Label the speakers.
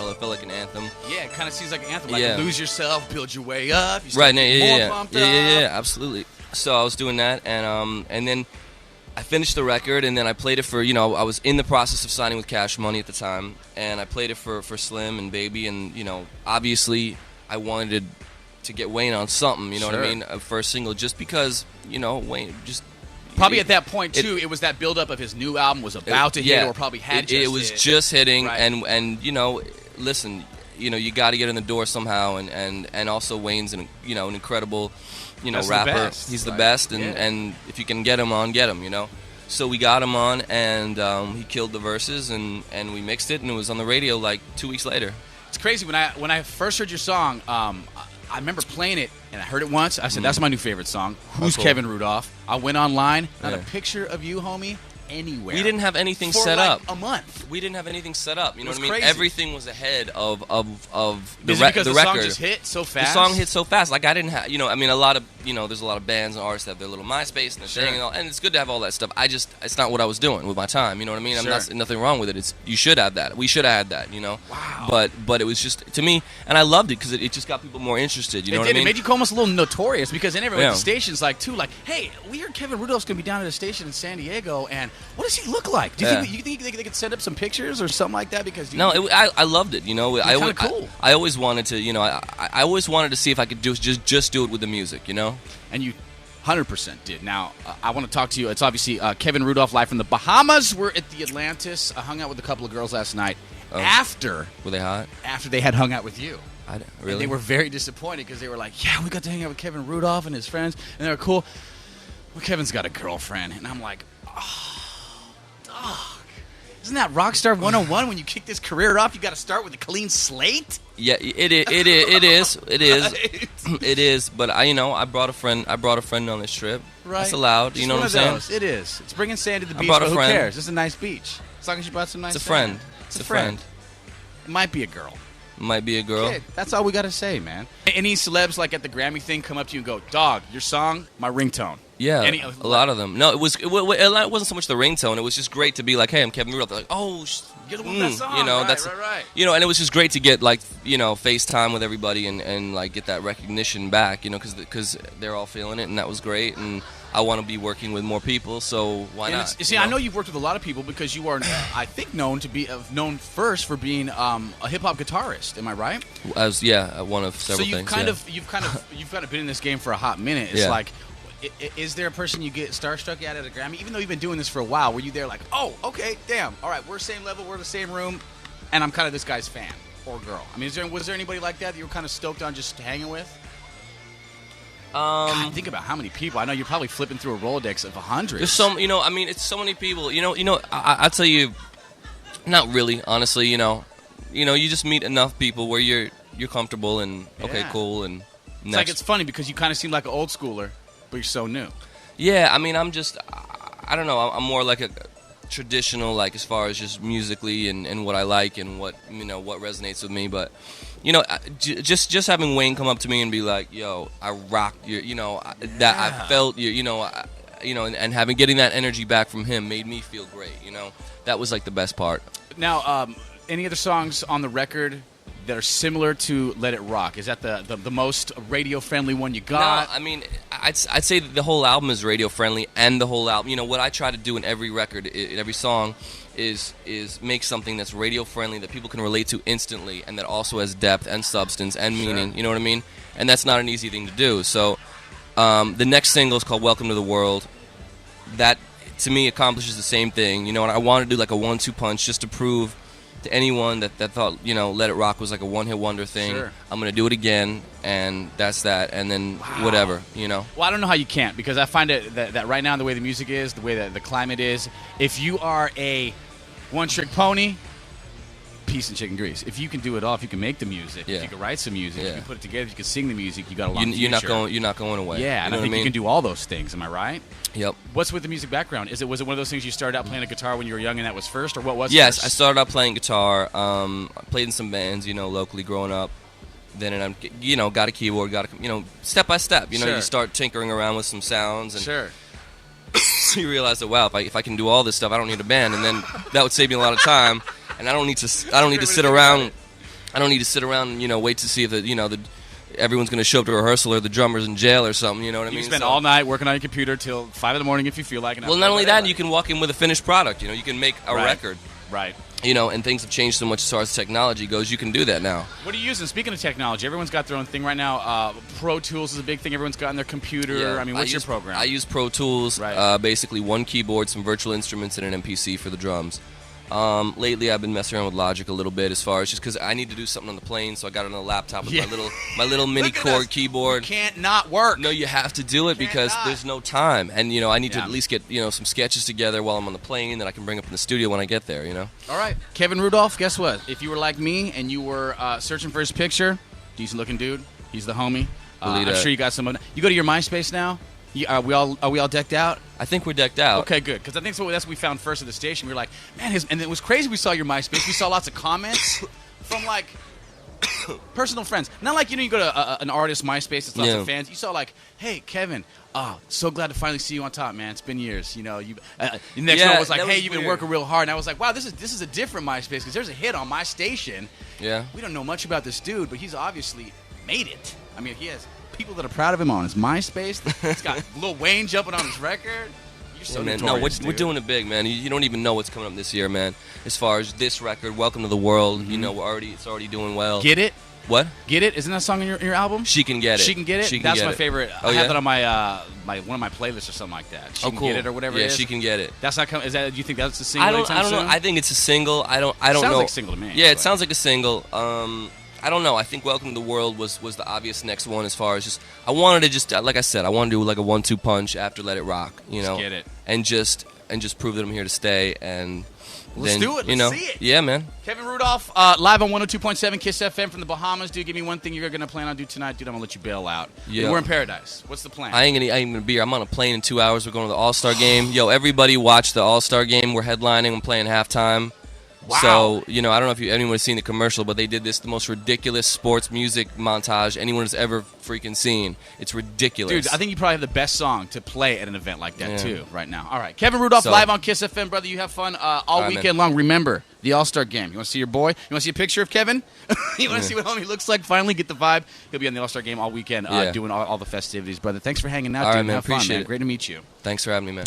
Speaker 1: title. It felt like an anthem.
Speaker 2: Yeah, it kind of seems like an anthem. Like lose yourself, build your way up. You
Speaker 1: right.
Speaker 2: Yeah,
Speaker 1: Absolutely. So I was doing that, and then I finished the record, and then I played it for, I was in the process of signing with Cash Money at the time, and I played it for Slim and Baby, and, obviously I wanted to get Wayne on something, what I mean, for a single, just because, Wayne just...
Speaker 2: Probably at that point, too, it was that build-up of his new album was about to hit, or probably had just hit.
Speaker 1: It was just hitting, right. and listen, you got to get in the door somehow, and also Wayne's an incredible... rapper. He's the best, and if you can get him on, get him, So we got him on, and he killed the verses, and we mixed it, and it was on the radio like 2 weeks later.
Speaker 2: It's crazy. When I first heard your song, I remember playing it, and I heard it once. I said, that's my new favorite song. Who's cool. Kevin Rudolph? I went online, not a picture of you, homie, anywhere.
Speaker 1: We didn't have anything set up.
Speaker 2: A month.
Speaker 1: We didn't have anything set up. You know what I mean?
Speaker 2: Crazy.
Speaker 1: Everything was ahead of the
Speaker 2: record. Because
Speaker 1: the
Speaker 2: song just hit so fast?
Speaker 1: The song hit so fast. Like, I didn't have, a lot of, there's a lot of bands and artists that have their little MySpace and their thing and all, and it's good to have all that stuff. It's not what I was doing with my time. You know what I mean? I'm nothing wrong with it. You should have that. We should have had that,
Speaker 2: Wow.
Speaker 1: But it was just, to me, and I loved it because it just got people more interested. You know what I mean?
Speaker 2: It made you almost a little notorious because then everyone at the station's like, hey, we heard Kevin Rudolph's going to be down at a station in San Diego, and what does he look like? Do you think they could send up some pictures or something like that? Because
Speaker 1: I loved it.
Speaker 2: Cool.
Speaker 1: I always wanted to. I always wanted to see if I could just do it with the music.
Speaker 2: And you 100% did. Now I want to talk to you. It's obviously Kevin Rudolph live from the Bahamas. We're at the Atlantis. I hung out with a couple of girls last night.
Speaker 1: Were they hot?
Speaker 2: After they had hung out with you.
Speaker 1: Really?
Speaker 2: And they were very disappointed because they were like, yeah, we got to hang out with Kevin Rudolph and his friends, and they were cool. Well, Kevin's got a girlfriend, and I'm like, dog. Isn't that Rockstar 101? When you kick this career off, you got to start with a clean slate?
Speaker 1: Yeah, it is. It is. But I brought a friend on this trip.
Speaker 2: Right.
Speaker 1: That's allowed. You know what I'm saying?
Speaker 2: It is. It's bringing sand to the beach. But who cares? It's a nice beach. As long as you brought some nice.
Speaker 1: It's a friend.
Speaker 2: Sand. It's a friend. It might be a girl.
Speaker 1: Might be a girl.
Speaker 2: Kid, that's all we got to say, man. Any celebs like at the Grammy thing come up to you and go, dog, your song, my ringtone.
Speaker 1: Yeah, a lot of them. No, it wasn't so much the ringtone. It was just great to be like, hey, I'm Kevin Rudolph. They're like, oh,
Speaker 2: you're the one with that song. Right.
Speaker 1: And it was just great to get FaceTime with everybody and like get that recognition back. Because they're all feeling it, and that was great. And I want to be working with more people, so why not?
Speaker 2: You see, I know you've worked with a lot of people because you are, I think, known first for being a hip hop guitarist. Am I right?
Speaker 1: One of several things.
Speaker 2: So you've kind of been in this game for a hot minute. It's like, is there a person you get starstruck at a Grammy? Even though you've been doing this for a while, were you there like, oh, okay, damn, all right, we're same level, we're in the same room, and I'm kind of this guy's fan or girl? I mean, was there anybody like that you were kind of stoked on just hanging with? God, think about how many people. I know you're probably flipping through a Rolodex of 100.
Speaker 1: There's it's so many people. I'll tell you, not really, honestly. You just meet enough people where you're comfortable and okay, cool, and
Speaker 2: it's like it's funny because you kind of seem like an old schooler, but you're so new.
Speaker 1: Yeah, I mean, I don't know. I'm more like a traditional, like as far as just musically and what I like and what what resonates with me, but. Just having Wayne come up to me and be like, "Yo, I rocked you," that I felt you, and getting that energy back from him made me feel great. That was like the best part.
Speaker 2: Now, any other songs on the record that are similar to "Let It Rock"? Is that the most radio friendly one you got?
Speaker 1: No, I mean, I'd say that the whole album is radio friendly, and the whole album. What I try to do in every record, in every song. Is make something that's radio friendly that people can relate to instantly and that also has depth and substance and meaning. You know what I mean? And that's not an easy thing to do. So the next single is called "Welcome to the World." That to me accomplishes the same thing. And I want to do like a 1-2 punch just to prove to anyone that thought "Let It Rock" was like a one-hit wonder thing.
Speaker 2: Sure.
Speaker 1: I'm gonna do it again, and that's that. And then whatever.
Speaker 2: Well, I don't know how you can't, because I find it that right now the way the music is, the way that the climate is, if you are a one-trick pony, peace and chicken grease. If you can do it all, if you can make the music, if you can write some music, if you can put it together, if you can sing the music, you got a long future.
Speaker 1: You're not going away.
Speaker 2: Yeah, and I think you can do all those things. Am I right?
Speaker 1: Yep.
Speaker 2: What's with the music background? Was it one of those things you started out playing a guitar when you were young and that was first, or what was it?
Speaker 1: Yes, I started out playing guitar. I played in some bands, locally growing up. Then I got a keyboard, step by step. You start tinkering around with some sounds and you realize that if I can do all this stuff, I don't need a band, and then that would save me a lot of time, and I don't need to sit around I don't need to sit around and, wait to see if everyone's going to show up to rehearsal or the drummer's in jail or something, you know what I mean?
Speaker 2: You can spend all night working on your computer till 5 in the morning if you feel like it.
Speaker 1: Well, not only that, you can walk in with a finished product, you can make a record.
Speaker 2: Right.
Speaker 1: And things have changed so much as far as technology goes, you can do that now.
Speaker 2: What are you using? Speaking of technology, everyone's got their own thing right now. Pro Tools is a big thing. Everyone's got on their computer.
Speaker 1: Yeah.
Speaker 2: I mean, what's your program?
Speaker 1: I use Pro Tools, basically one keyboard, some virtual instruments, and an MPC for the drums. Lately, I've been messing around with Logic a little bit, as far as just because I need to do something on the plane, so I got it on a laptop with my little mini chord keyboard.
Speaker 2: You can't not work.
Speaker 1: No, you have to do it because there's no time, and I need to at least get some sketches together while I'm on the plane that I can bring up in the studio when I get there.
Speaker 2: All right, Kevin Rudolph. Guess what? If you were like me and you were searching for his picture, decent looking dude. He's the homie. I'm sure you got some. You go to your MySpace now. Are we all decked out?
Speaker 1: I think we're decked out.
Speaker 2: Okay, good. Because I think that's what we found first at the station. We were like, man, and it was crazy. We saw your MySpace. We saw lots of comments from like personal friends. Not like you go to an artist MySpace. It's lots of fans. You saw like, hey, Kevin. So glad to finally see you on top, man. It's been years. The next one was like, hey, you've been working real hard. And I was like, wow, this is a different MySpace because there's a hit on my station.
Speaker 1: Yeah.
Speaker 2: We don't know much about this dude, but he's obviously made it. I mean, he has people that are proud of him on his MySpace. He's got Lil Wayne jumping on his record. You're so notorious,
Speaker 1: we're doing it big, man. You don't even know what's coming up this year, man. As far as this record, Welcome to the World, it's already doing well.
Speaker 2: Get It?
Speaker 1: What?
Speaker 2: Get It? Isn't that a song in your album?
Speaker 1: She Can Get It.
Speaker 2: She Can Get It?
Speaker 1: She Can
Speaker 2: That's
Speaker 1: Get
Speaker 2: my
Speaker 1: It.
Speaker 2: favorite. I have that on my one of my playlists or something like that. She Can
Speaker 1: Cool.
Speaker 2: Get It or whatever it is.
Speaker 1: Yeah, She Can Get It.
Speaker 2: That's not coming. Do you think that's the single?
Speaker 1: I don't know. I think it's a single. I don't know.
Speaker 2: Sounds like a single to me.
Speaker 1: Yeah, it sounds like a single. I don't know. I think Welcome to the World was the obvious next one, as far as just I wanted to just like I said, I wanted to do like a 1-2 punch after Let It Rock,
Speaker 2: Just get it.
Speaker 1: and just prove that I'm here to stay, and
Speaker 2: let's do it. Let's see it.
Speaker 1: Yeah, man.
Speaker 2: Kevin Rudolph, live on 102.7 KIIS FM from the Bahamas. Dude, give me one thing you're gonna plan on do tonight, dude. I'm gonna let you bail out.
Speaker 1: Yeah.
Speaker 2: We're in paradise. What's the plan?
Speaker 1: I ain't gonna be here. I'm on a plane in 2 hours. We're going to the All-Star game. Yo, everybody watch the All-Star game. We're headlining. I'm playing halftime.
Speaker 2: Wow.
Speaker 1: So, I don't know if anyone has seen the commercial, but they did the most ridiculous sports music montage anyone has ever freaking seen. It's ridiculous.
Speaker 2: Dude, I think you probably have the best song to play at an event like that, too, right now. All right. Kevin Rudolph, live on KIIS FM, brother. You have fun all weekend long. Remember, the All-Star game. You want to see your boy? You want to see a picture of Kevin? You want to see what homie looks like? Finally get the vibe. He'll be on the All-Star game all weekend doing all the festivities, brother. Thanks for hanging out, dude.
Speaker 1: Right, man.
Speaker 2: Have fun,
Speaker 1: Appreciate
Speaker 2: man.
Speaker 1: it.
Speaker 2: Great to meet you.
Speaker 1: Thanks for having me, man.